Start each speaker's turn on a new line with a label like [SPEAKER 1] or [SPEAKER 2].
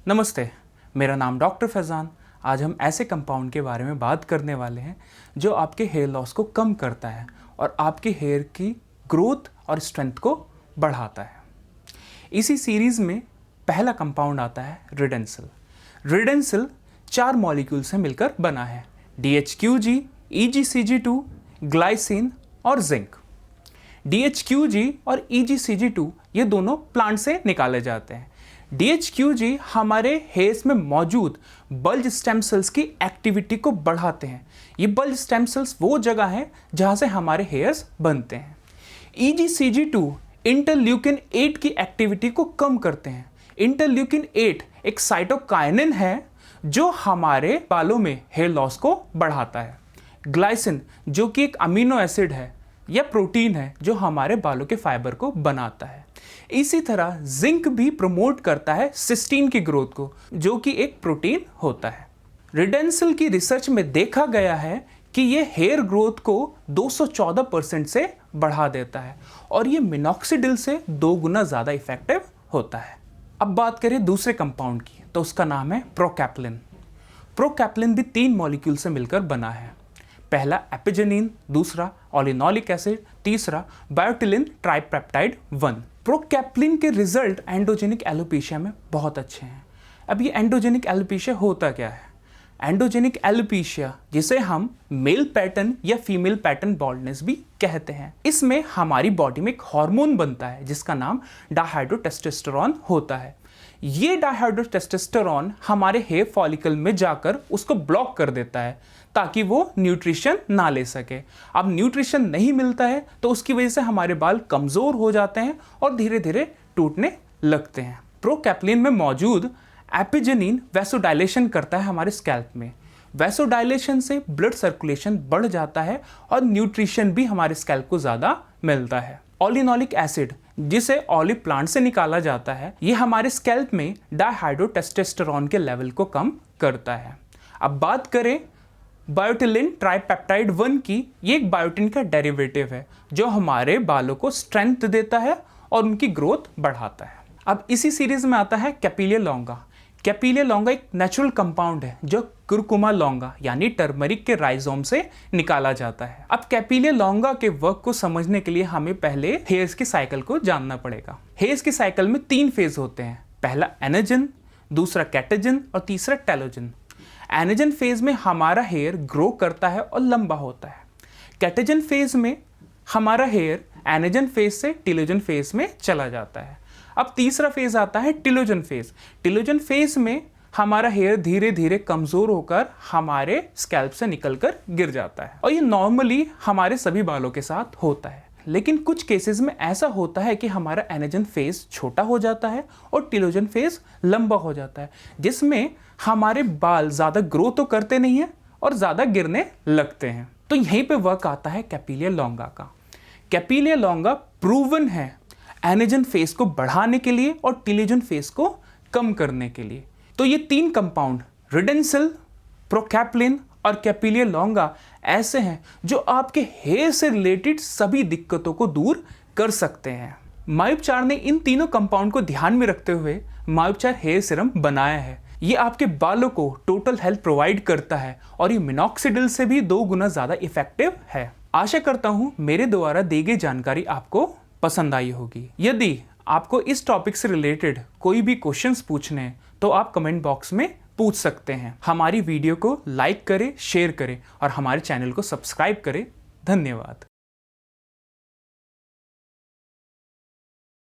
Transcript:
[SPEAKER 1] नमस्ते, मेरा नाम डॉक्टर फैज़ान। आज हम ऐसे कंपाउंड के बारे में बात करने वाले हैं जो आपके हेयर लॉस को कम करता है और आपके हेयर की ग्रोथ और स्ट्रेंथ को बढ़ाता है। इसी सीरीज़ में पहला कंपाउंड आता है रिडेंसिल। रिडेंसिल 4 मॉलिक्यूल से मिलकर बना है, DHQG, EGCG2, ग्लाइसिन और जिंक। DHQG और EGCG2 ये दोनों प्लांट से निकाले जाते हैं। DHQG हमारे हेयर्स में मौजूद बल्ज स्टेम सेल्स की एक्टिविटी को बढ़ाते हैं। ये बल्ज स्टेम सेल्स वो जगह है जहाँ से हमारे हेयर्स बनते हैं। EGCG2 इंटरल्यूकिन 8 की एक्टिविटी को कम करते हैं। इंटरल्यूकिन 8 एक साइटोकाइनिन है जो हमारे बालों में हेयर लॉस को बढ़ाता है। ग्लाइसिन जो कि एक अमीनो एसिड है या प्रोटीन है जो हमारे बालों के फाइबर को बनाता है। इसी तरह जिंक भी प्रमोट करता है सिस्टीन की ग्रोथ को, जो कि एक प्रोटीन होता है। रिडेंसिल की रिसर्च में देखा गया है कि ये हेयर ग्रोथ को 214% से बढ़ा देता है और ये मिनॉक्सिडिल से 2 गुना ज़्यादा इफेक्टिव होता है। अब बात करें दूसरे कंपाउंड की, तो उसका नाम है प्रोकैप्लिन। प्रोकैप्लिन भी 3 मॉलिक्यूल से मिलकर बना है। पहला एपिजेनिन, दूसरा ओलिनोलिक एसिड, तीसरा बायोटिलिन ट्राइपेप्टाइड 1। प्रोकैप्लिन के रिजल्ट एंडोजेनिक एलोपेशिया में बहुत अच्छे हैं। अब ये एंडोजेनिक एलोपेशिया होता क्या है? एंडोजेनिक एलोपेशिया, जिसे हम मेल पैटर्न या फीमेल पैटर्न बॉल्डनेस भी कहते हैं, इसमें हमारी बॉडी में एक हार्मोन बनता है जिसका नाम डायहाइड्रोटेस्टोस्टेरोन होता है। ये डायहाइड्रोटेस्टोस्टेरोन हमारे हेयर फॉलिकल में जाकर उसको ब्लॉक कर देता है ताकि वो न्यूट्रिशन ना ले सके। अब न्यूट्रिशन नहीं मिलता है तो उसकी वजह से हमारे बाल कमज़ोर हो जाते हैं और धीरे धीरे टूटने लगते हैं। प्रोकैप्लिन में मौजूद एपिजेनिन वैसोडाइलेशन करता है हमारे स्कैल्प में। वैसोडाइलेशन से ब्लड सर्कुलेशन बढ़ जाता है और न्यूट्रिशन भी हमारे स्कैल्प को ज़्यादा मिलता है। ओलिनोलिक एसिड, जिसे ऑलिव प्लांट से निकाला जाता है, ये हमारे स्कैल्प में डायहाइड्रोटेस्टोस्टेरोन के लेवल को कम करता है। अब बात करें बायोटिलिन ट्राइपेप्टाइड 1 की, ये एक बायोटिन का डेरिवेटिव है जो हमारे बालों को स्ट्रेंथ देता है और उनकी ग्रोथ बढ़ाता है। अब इसी सीरीज में आता है कैपिलिया लॉन्गा। कैपिलिया लॉन्गा एक नेचुरल कंपाउंड है जो कुरकुमा लॉन्गा यानी टर्मरिक के राइजोम से निकाला जाता है। अब कैपिलिया लॉन्गा के वर्क को समझने के लिए हमें पहले हेयर्स की साइकिल को जानना पड़ेगा। हेयर्स की साइकिल में 3 फेज होते हैं, पहला एनाजन, दूसरा कैटाजन और तीसरा टेलोजन। एनाजन फेज में हमारा हेयर ग्रो करता है और लंबा होता है। कैटाजन फेज में हमारा हेयर एनाजन फेज से टेलोजन फेज में चला जाता है। अब तीसरा फेज आता है टेलोजन फेज। टेलोजन फेज में हमारा हेयर धीरे धीरे कमज़ोर होकर हमारे स्कैल्प से निकलकर गिर जाता है और ये नॉर्मली हमारे सभी बालों के साथ होता है। लेकिन कुछ केसेस में ऐसा होता है कि हमारा एनाजन फेज छोटा हो जाता है और टेलोजन फेज लंबा हो जाता है, जिसमें हमारे बाल ज़्यादा ग्रो तो करते नहीं हैं और ज़्यादा गिरने लगते हैं। तो यहीं पे वर्क आता है कैपिलिया लॉन्गा का। कैपिलिया लॉन्गा प्रूवन है एनाजन फेज को बढ़ाने के लिए और टेलोजन फेज को कम करने के लिए। तो ये 3 कंपाउंड रिडेंसिल, प्रोकैप्लिन और कैपिलिया लॉन्गा ऐसे हैं जो आपके हेयर से रिलेटेड सभी दिक्कतों को दूर कर सकते हैं। मायोपचार ने इन तीनों कंपाउंड को ध्यान में रखते हुए मायोपचार हेयर सीरम बनाया है। ये आपके बालों को टोटल हेल्थ प्रोवाइड करता है और ये मिनॉक्सिडिल से भी 2 गुना ज़्यादा इफेक्टिव है। आशा करता हूँ मेरे द्वारा दी गई जानकारी आपको पसंद आई होगी। यदि आपको इस टॉपिक से रिलेटेड कोई भी क्वेश्चंस पूछने हैं तो आप कमेंट बॉक्स में पूछ सकते हैं। हमारी वीडियो को लाइक करें, शेयर करें और हमारे चैनल को सब्सक्राइब करें। धन्यवाद।